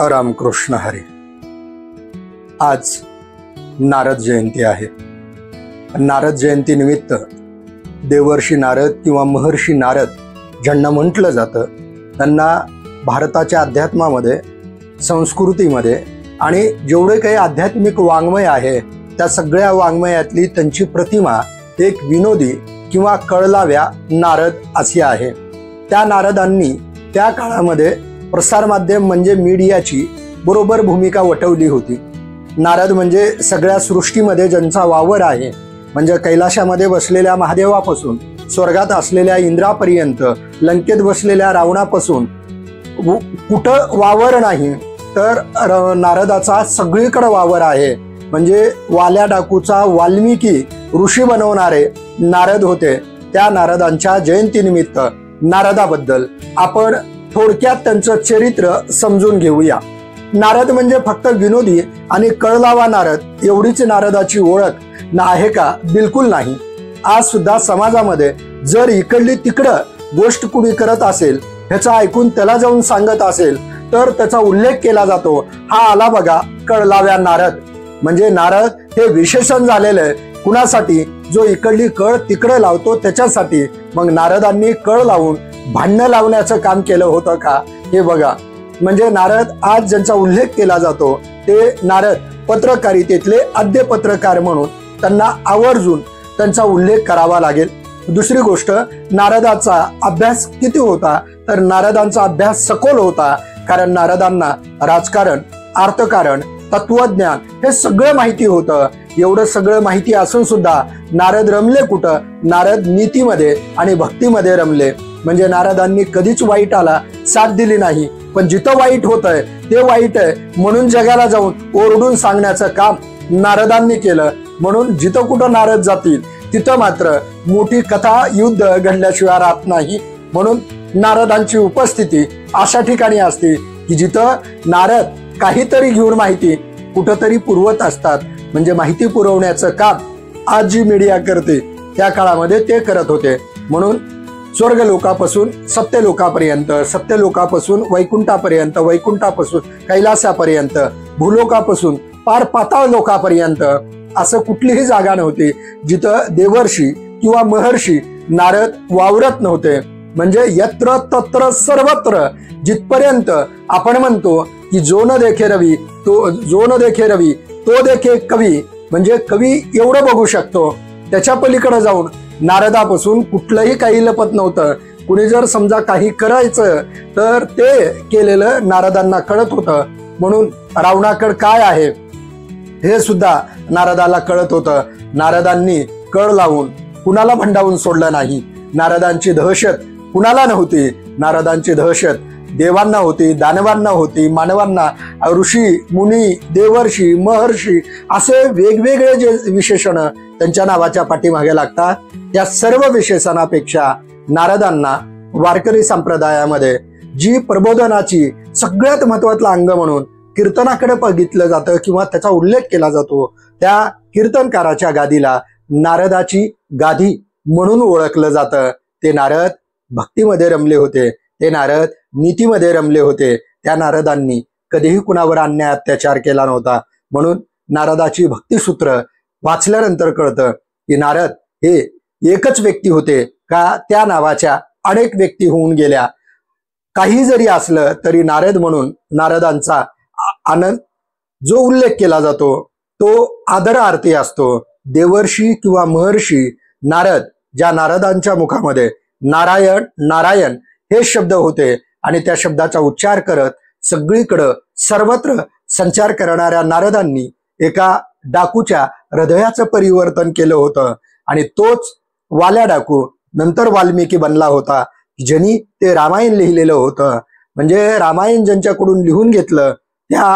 रामकृष्ण हरी। आज नारद जयंती आहे। नारद जयंती निमित्त देवर्षी नारद किंवा महर्षी नारद ज्यांना म्हटलं जातं, त्यांना भारताच्या अध्यात्मामध्ये, संस्कृतीमध्ये आणि जेवढे काही आध्यात्मिक वाङ्मय आहे त्या सगळ्या वाङ्मयातली त्यांची प्रतिमा एक विनोदी किंवा कळलाव्या नारद अशी आहे। त्या नारदांनी त्या काळामध्ये प्रसारमाध्यम म्हणजे मीडियाची बरोबर भूमिका वठवली होती। नारद म्हणजे सगळ्या सृष्टीमध्ये ज्यांचा वावर आहे, म्हणजे कैलाशामध्ये बसलेल्या महादेवापासून स्वर्गात असलेल्या इंद्रापर्यंत, लंकेत बसलेल्या रावणापासून कुठं वावर नाही तर नारदाचा सगळीकडे वावर आहे। म्हणजे वाल्या डाकूचा वाल्मिकी ऋषी बनवणारे नारद होते। त्या नारदांच्या जयंतीनिमित्त नारदाबद्दल आपण थोडक्यात त्यांचं चरित्र समजून घेऊया। नारद म्हणजे फक्त विनोदी आणि कळलावा नारद एवढीच नारदाची ओळख आहे का? बिलकुल नाही। आज सुद्धा समाजामध्ये जर इकडली तिकडं गोष्ट कुणी करत असेल, ह्याचं ऐकून त्याला जाऊन सांगत असेल तर त्याचा उल्लेख केला जातो, हा आला बघा कळलाव्या नारद। म्हणजे नारद हे विशेषण झालेलं आहे कुणासाठी? जो इकडली कळ तिकडं लावतो त्याच्यासाठी। मग नारदांनी कळ लावून भांडणं लावण्याचं काम केलं होतं का? हे बघा। म्हणजे नारद आज ज्यांचा उल्लेख केला जातो ते नारद पत्रकारितेतले आद्य पत्रकार म्हणून त्यांना आवर्जून त्यांचा उल्लेख करावा लागेल। दुसरी गोष्ट, नारदाचा अभ्यास किती होता? तर नारदांचा अभ्यास सखोल होता, कारण नारदांना राजकारण, अर्थकारण, तत्वज्ञान हे सगळं माहिती होतं। एवढं सगळं माहिती असून सुद्धा नारद रमले कुठं? नारद नीतीमध्ये आणि भक्तीमध्ये रमले। म्हणजे नारदांनी कधीच वाईटाला साथ दिली नाही, पण जिथं वाईट होतंय ते वाईट आहे म्हणून जगाला जाऊन ओरडून सांगण्याचं काम नारदांनी केलं। म्हणून जिथं कुठं नारद जातील तिथं मात्र मोठी कथा, युद्ध घडल्याशिवाय राहत नाही। म्हणून नारदांची उपस्थिती अशा ठिकाणी असते की जिथं नारद काहीतरी घेऊन माहिती कुठंतरी पुरवत असतात। म्हणजे माहिती पुरवण्याचं काम आज जी मीडिया करते त्या काळामध्ये ते करत होते। म्हणून स्वर्ग लोकापासून सत्य लोकापर्यंत, सत्य लोकापासून वैकुंठापर्यंत, वैकुंठापासून कैलासापर्यंत, भूलोकापासून पार पाताळ लोकापर्यंत असं कुठलीही जागा नव्हती जिथं देवर्षी किंवा महर्षी नारद वावरत नव्हते। म्हणजे यत्र तत्र सर्वत्र, जिथपर्यंत आपण म्हणतो की जो न देखे रवी तो देखे कवी, म्हणजे कवी एवढं बघू शकतो, त्याच्या पलीकडे जाऊन नारदापासून कुठलंही काही लपत नव्हतं। कुणी जर समजा काही करायचं तर ते केलेलं नारदांना कळत होतं। म्हणून रावणाकडे काय आहे हे सुद्धा नारदाला कळत होतं। नारदांनी कळ लावून कुणाला भंडावून सोडलं नाही। नारदांची दहशत कुणाला नव्हती, नारदांची दहशत देवांना होती, दानवांना होती, मानवांना। ऋषी, मुनी, देवर्षी, महर्षी असे वेगवेगळे जे विशेषण त्यांच्या नावाच्या पाठीमागे लागतात, त्या सर्व विशेषणापेक्षा नारदांना वारकरी संप्रदायामध्ये जी प्रबोधनाची सगळ्यात महत्वाचं अंग म्हणून कीर्तनाकडे बघितलं जातं किंवा त्याचा उल्लेख केला जातो, त्या कीर्तनकाराच्या गादीला नारदाची गादी म्हणून ओळखलं जातं। ते नारद भक्तीमध्ये रमले होते, ते नारद नीतीमध्ये रमले होते। त्या नारदांनी कधीही कुणावर अन्याय अत्याचार केला नव्हता। म्हणून नारदाची भक्तिसूत्र वाचल्यानंतर कळतं की नारद हे एकच व्यक्ती होते का त्या नावाच्या अनेक व्यक्ती होऊन गेल्या। काही जरी असलं तरी नारद म्हणून नारदांचा आनंद जो उल्लेख केला जातो तो आदरार्थी असतो। देवर्षी किंवा महर्षी नारद, ज्या नारदांच्या मुखामध्ये नारायण नारायण हे शब्द होते आणि त्या शब्दाचा उच्चार करत सगळीकडं सर्वत्र संचार करणाऱ्या नारदांनी एका डाकूच्या हृदयाचं परिवर्तन केलं होतं। आणि तोच वाल्या डाकू नंतर वाल्मिकी बनला होता, ज्यांनी ते रामायण लिहिलेलं होतं। म्हणजे रामायण ज्यांच्याकडून लिहून घेतलं त्या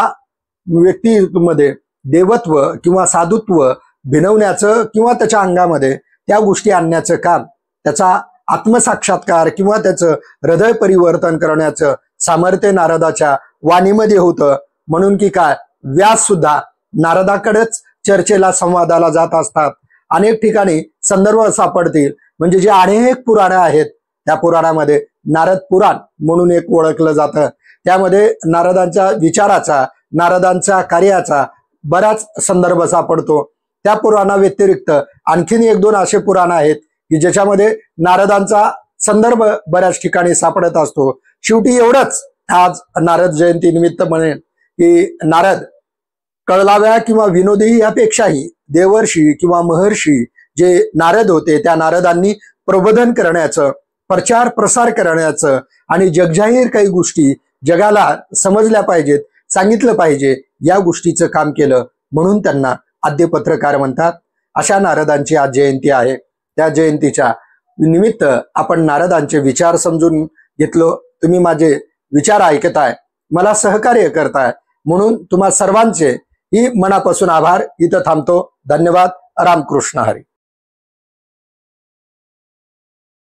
व्यक्तीमध्ये देवत्व किंवा साधुत्व भिनवण्याचं किंवा त्याच्या अंगामध्ये त्या गोष्टी आणण्याचं काम, त्याचा आत्मसाक्षात्कार किंवा त्याचं हृदय परिवर्तन करण्याचं सामर्थ्य नारदाच्या वाणीमध्ये होतं। म्हणून की काय, व्यास सुद्धा नारदाकडेच चर्चेला, संवादाला जात असतात। अनेक ठिकाणी संदर्भ सापडतील, म्हणजे जे अनेक पुराणे आहेत त्या पुराणामध्ये नारद पुराण म्हणून एक ओळखलं जातं। त्यामध्ये नारदांच्या विचाराचा, नारदांच्या कार्याचा बराच संदर्भ सापडतो. त्या पुराणाव्यतिरिक्त आणखीन 1-2 असे पुराण आहेत की ज्याच्यामध्ये नारदांचा संदर्भ बऱ्याच ठिकाणी सापडत असतो. शेवटी एवढंच आज नारद जयंती निमित्त म्हणेन की नारद कळलाव्या किंवा विनोदी यापेक्षाही देवर्षी किंवा महर्षी जे नारद होते त्या नारदांनी प्रबोधन करण्याचं, प्रचार प्रसार करण्याचं आणि जगजाहीर काही गोष्टी जगाला समजल्या पाहिजेत, सांगितलं पाहिजे या गोष्टीचं काम केलं, म्हणून त्यांना आद्य पत्रकार म्हणतात. अशा नारदांची आज जयंती आहे. त्या जयंतीच्या निमित्त आपण नारदांचे विचार समजून घेतलो. तुम्ही माझे विचार ऐकताय, मला सहकार्य करताय, म्हणून तुम्हा सर्वांचे ही मनापासून आभार. इथं थांबतो. धन्यवाद. रामकृष्ण हरी.